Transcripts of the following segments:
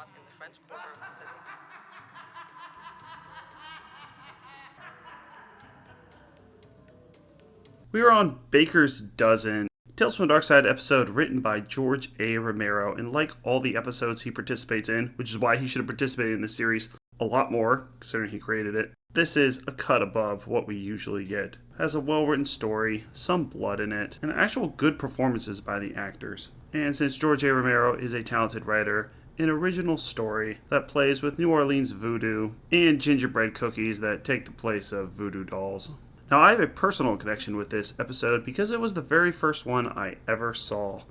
spot in the French Quarter of the city. We are on Baker's Dozen, Tales from the Darkside episode written by George A. Romero, and like all the episodes he participates in, which is why he should have participated in this series a lot more, considering he created it, this is a cut above what we usually get. It has a well-written story, some blood in it, and actual good performances by the actors. And since George A. Romero is a talented writer, an original story that plays with New Orleans voodoo and gingerbread cookies that take the place of voodoo dolls. Now, I have a personal connection with this episode because it was the very first one I ever saw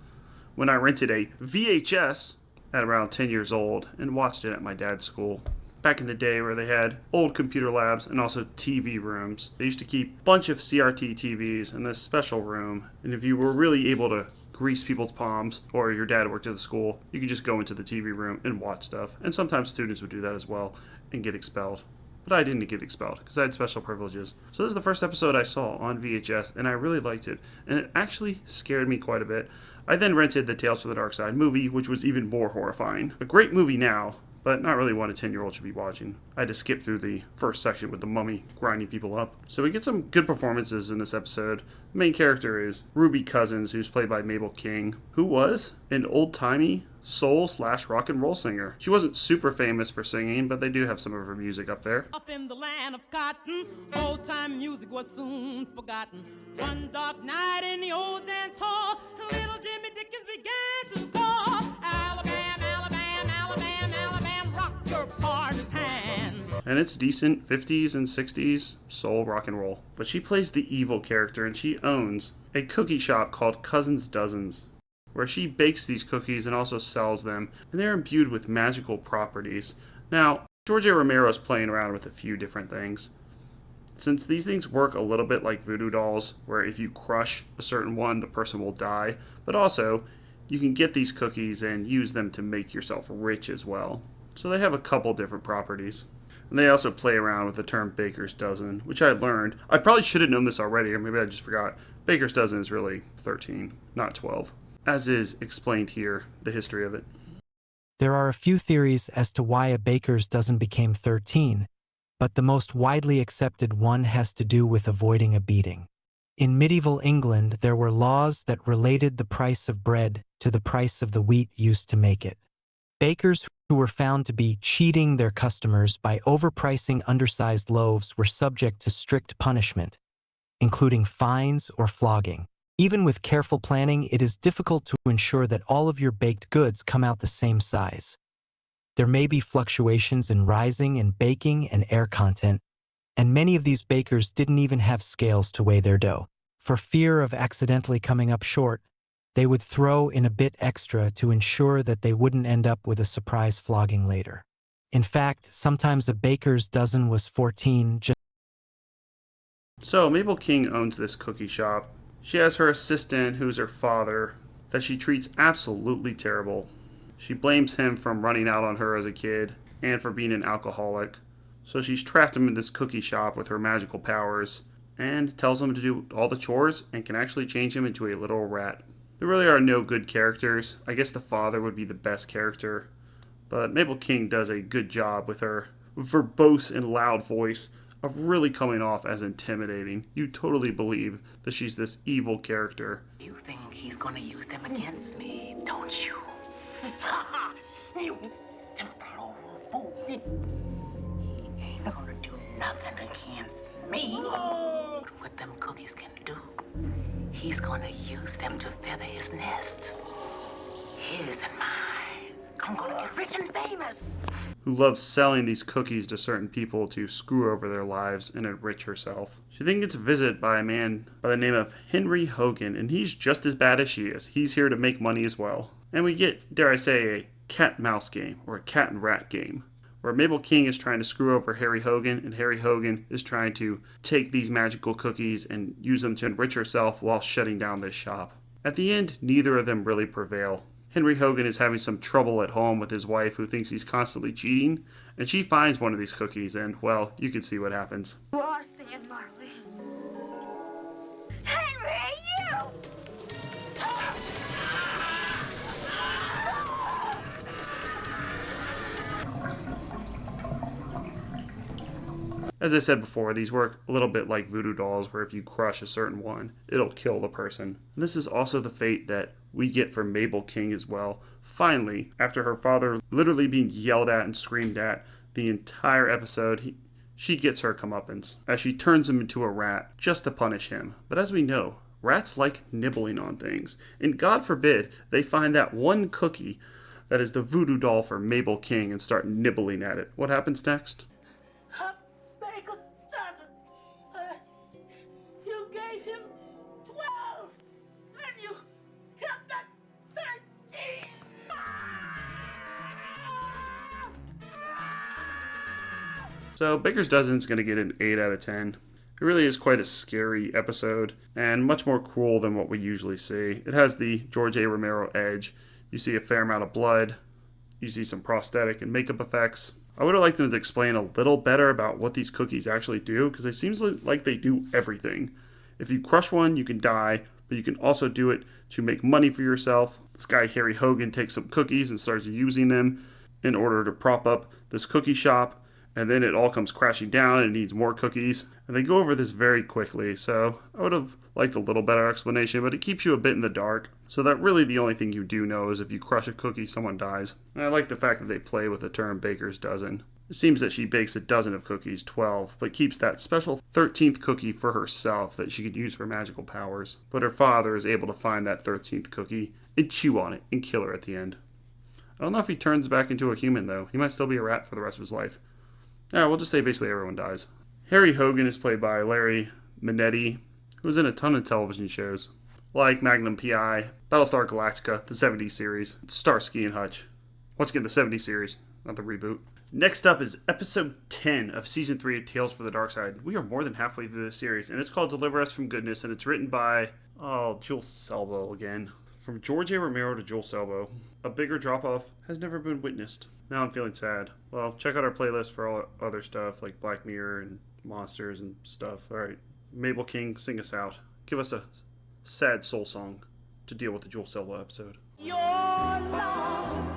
when I rented a VHS at around 10 years old and watched it at my dad's school. Back in the day where they had old computer labs and also TV rooms. They used to keep a bunch of CRT TVs in this special room, and if you were really able to grease people's palms, or your dad worked at the school, you could just go into the TV room and watch stuff. And sometimes students would do that as well and get expelled. But I didn't get expelled because I had special privileges. So this is the first episode I saw on VHS, and I really liked it. And it actually scared me quite a bit. I then rented the Tales from the Darkside movie, which was even more horrifying. A great movie now, but not really one a 10-year-old should be watching. I had to skip through the first section with the mummy grinding people up. So we get some good performances in this episode. The main character is Ruby Cousins, who's played by Mabel King, who was an old-timey soul/rock and roll singer. She wasn't super famous for singing, but they do have some of her music up there. Up in the land of cotton, old-time music was soon forgotten. One dark night in the old dance hall, little Jimmy Dickens began to call. Alabama, Alabama, Alabama, Alabama, rock your partner's hand. And it's decent 50s and 60s soul rock and roll. But she plays the evil character, and she owns a cookie shop called Cousins Dozens, where she bakes these cookies and also sells them, and they're imbued with magical properties. Now, George A. Romero is playing around with a few different things. Since these things work a little bit like voodoo dolls, where if you crush a certain one, the person will die, but also, you can get these cookies and use them to make yourself rich as well. So they have a couple different properties. And they also play around with the term Baker's Dozen, which I learned. I probably should have known this already, or maybe I just forgot. Baker's Dozen is really 13, not 12. As is explained here, the history of it. There are a few theories as to why a baker's dozen became 13, but the most widely accepted one has to do with avoiding a beating. In medieval England, there were laws that related the price of bread to the price of the wheat used to make it. Bakers who were found to be cheating their customers by overpricing undersized loaves were subject to strict punishment, including fines or flogging. Even with careful planning, it is difficult to ensure that all of your baked goods come out the same size. There may be fluctuations in rising and baking and air content, and many of these bakers didn't even have scales to weigh their dough. For fear of accidentally coming up short, they would throw in a bit extra to ensure that they wouldn't end up with a surprise flogging later. In fact, sometimes a baker's dozen was 14 just. So, Mabel King owns this cookie shop. She has her assistant, who's her father, that she treats absolutely terrible. She blames him from running out on her as a kid and for being an alcoholic. So she's trapped him in this cookie shop with her magical powers and tells him to do all the chores and can actually change him into a little rat. There really are no good characters. I guess the father would be the best character. But Mabel King does a good job with her verbose and loud voice of really coming off as intimidating. You totally believe that she's this evil character. You think he's gonna use them against me, don't you? You simple old fool. He ain't gonna do nothing against me. But what them cookies can do, he's gonna use them to feather his nest. His and mine. I'm gonna get rich and famous. Who loves selling these cookies to certain people to screw over their lives and enrich herself. She then gets a visit by a man by the name of Henry Hogan, and he's just as bad as she is. He's here to make money as well. And we get, dare I say, a cat-mouse game, or a cat-and-rat game, where Mabel King is trying to screw over Harry Hogan, and Harry Hogan is trying to take these magical cookies and use them to enrich herself while shutting down this shop. At the end, neither of them really prevail. Henry Hogan is having some trouble at home with his wife, who thinks he's constantly cheating, and she finds one of these cookies, and, well, you can see what happens. You are saying, Marley. Henry, you! As I said before, these work a little bit like voodoo dolls, where if you crush a certain one, it'll kill the person. And this is also the fate that we get for Mabel King as well. Finally, after her father literally being yelled at and screamed at the entire episode, she gets her comeuppance as she turns him into a rat just to punish him. But as we know, rats like nibbling on things, and God forbid they find that one cookie that is the voodoo doll for Mabel King and start nibbling at it. What happens next? Baker's dozen. You gave him 12, and you kept that 13. So Baker's Dozen is going to get an 8 out of 10. It really is quite a scary episode, and much more cruel than what we usually see. It has the George A. Romero edge. You see a fair amount of blood. You see some prosthetic and makeup effects. I would have liked them to explain a little better about what these cookies actually do, because it seems like they do everything. If you crush one, you can die, but you can also do it to make money for yourself. This guy, Harry Hogan, takes some cookies and starts using them in order to prop up this cookie shop. And then it all comes crashing down and it needs more cookies. And they go over this very quickly, so I would have liked a little better explanation, but it keeps you a bit in the dark. So that really the only thing you do know is if you crush a cookie, someone dies. And I like the fact that they play with the term Baker's Dozen. It seems that she bakes a dozen of cookies, 12, but keeps that special 13th cookie for herself that she could use for magical powers. But her father is able to find that 13th cookie and chew on it and kill her at the end. I don't know if he turns back into a human, though. He might still be a rat for the rest of his life. Yeah, we'll just say basically everyone dies. Harry Hogan is played by Larry Minetti, who was in a ton of television shows, like Magnum P.I., Battlestar Galactica, the 70s series, Starsky and Hutch. Once again, the 70s series, not the reboot. Next up is episode 10 of season 3 of Tales for the Darkside. We are more than halfway through this series, and it's called Deliver Us from Goodness, and it's written by, Joel Selbo again. From George A. Romero to Joel Selbo, a bigger drop-off has never been witnessed. Now I'm feeling sad. Well, check out our playlist for all other stuff like Black Mirror and monsters and stuff. Alright, Mabel King, sing us out. Give us a sad soul song to deal with the Joel Selbo episode. Your love